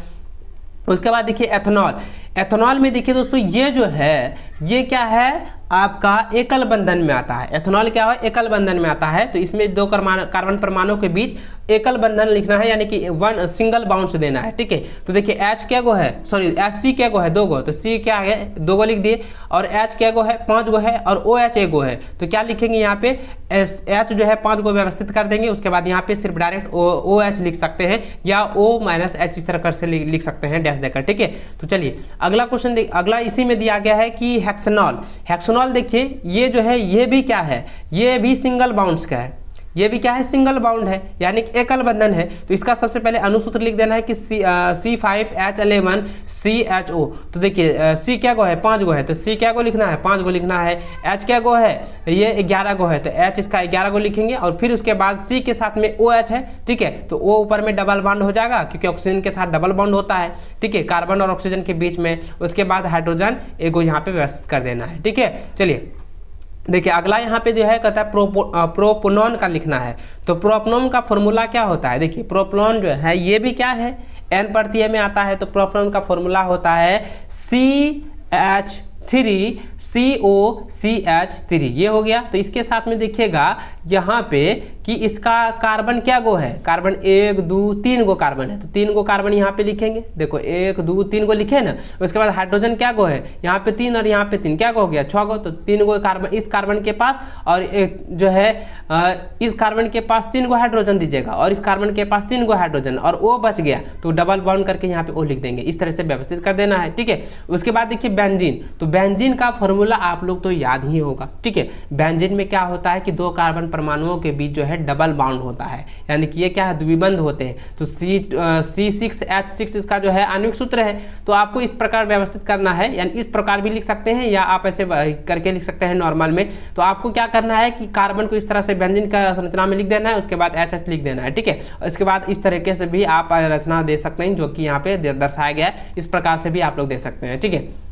उसके बाद देखिए एथनॉल। एथेनॉल में देखिए दोस्तों ये जो है ये क्या है आपका एकल बंधन में आता है। एथेनॉल क्या है, एकल बंधन में आता है। तो इसमें दो कार्बन परमाणु के बीच एकल बंधन लिखना है, यानी कि वन सिंगल बाउंड से देना है। ठीक है, तो देखिए H क्या गो है, सॉरी H क्या गो है, 2 गो, तो C क्या है 2 गो लिख दिए, और H क्या गो है 5 गो है, और OH 1 गो है। तो क्या लिखेंगे यहाँ पे H जो है 5 गो व्यवस्थित कर देंगे, उसके बाद यहाँ पे सिर्फ डायरेक्ट OH लिख सकते हैं या O -H इस तरह कर से लिख सकते हैं डैश देकर। ठीक है, तो चलिए अगला क्वेश्चन अगला इसी में दिया गया है कि हेक्सेनॉल। हेक्सेनॉल देखिए ये जो है ये भी क्या है, ये भी सिंगल बाउंड्स का है, ये भी क्या है सिंगल बाउंड है, यानी कि एकल बंधन है। तो इसका सबसे पहले अनुसूत्र लिख देना है कि C5H11CHO। तो देखिए C क्या गो है 5 गो है, तो C क्या गो लिखना है 5 गो लिखना है। H क्या गो है ये 11 गो है, तो H इसका 11 गो लिखेंगे, और फिर उसके बाद C के साथ में OH है। ठीक है, तो O ऊपर में डबल बॉन्ड हो जाएगा क्योंकि ऑक्सीजन के साथ डबल बॉन्ड होता है। ठीक है, कार्बन और ऑक्सीजन के बीच में। उसके बाद हाइड्रोजन एगो यहाँ पे व्यवस्थित कर देना है। ठीक है, चलिए देखिए अगला यहाँ पे जो है कहता है प्रोपोनॉन का लिखना है। तो प्रोपोनॉन का फॉर्मूला क्या होता है, देखिए प्रोपोनॉन जो है ये भी क्या है N प्रत्यय में आता है। तो प्रोपोनॉन का फॉर्मूला होता है CH3COCH3, ये हो गया। तो इसके साथ में देखिएगा यहाँ पे कि इसका कार्बन क्या गो है, कार्बन 1 2 3 गो कार्बन है, तो 3 गो कार्बन यहाँ पे लिखेंगे। देखो 1 2 3 गो लिखे ना। उसके बाद हाइड्रोजन क्या गो है, यहाँ पे 3 और यहाँ पे 3, क्या गो हो गया 6 गो। तो 3 गो कार्बन इस कार्बन के पास, और एक जो है इस कार्बन के पास 3 गो हाइड्रोजन दीजिएगा, और इस कार्बन के पास 3 गो हाइड्रोजन, और O बच गया तो डबल बॉन्ड करके यहाँ पे O लिख देंगे। इस तरह से व्यवस्थित कर देना है। ठीक है, उसके बाद देखिए बेंजीन। तो बेंजीन का फॉर्मूला आप लोग तो याद ही होगा। ठीक है, बेंजीन में क्या होता है कि 2 कार्बन परमाणुओं के बीच जो है डबल बॉन्ड होता है, यानी कि ये क्या है द्विबंध होते हैं। तो C6H6 इसका जो है आणविक सूत्र है। तो आपको इस प्रकार व्यवस्थित करना है, यानी इस प्रकार भी लिख सकते हैं या आप ऐसे करके लिख सकते हैं नॉर्मल में। तो आपको क्या करना है कि कार्बन को इस तरह से बेंजीन का संरचना में लिख देना है, उसके बाद HH लिख देना है। ठीक है, इसके बाद इस तरीके से भी आप रचना दे सकते हैं जो कि यहाँ पे दर्शाया गया है, इस प्रकार से भी आप लोग दे सकते हैं। ठीक है,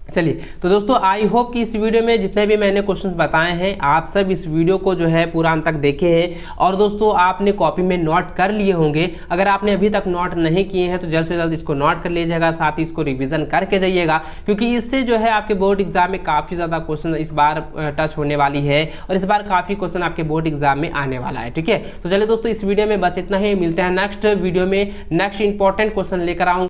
चलिए तो दोस्तों आई होप कि इस वीडियो में जितने भी मैंने क्वेश्चंस बताए हैं आप सब इस वीडियो को जो है पूरा अंत तक देखे हैं, और दोस्तों आपने कॉपी में नोट कर लिए होंगे। अगर आपने अभी तक नोट नहीं किए हैं तो जल्द से जल्द इसको नोट कर लीजिएगा, साथ ही इसको रिवीजन करके जाइएगा, क्योंकि इससे जो है आपके बोर्ड एग्जाम में काफ़ी ज़्यादा क्वेश्चन इस बार टच होने वाली है, और इस बार काफ़ी क्वेश्चन आपके बोर्ड एग्जाम में आने वाला है। ठीक है, तो चलिए दोस्तों इस वीडियो में बस इतना ही, मिलते हैं नेक्स्ट वीडियो में नेक्स्ट इंपॉर्टेंट क्वेश्चन लेकर आऊँगा।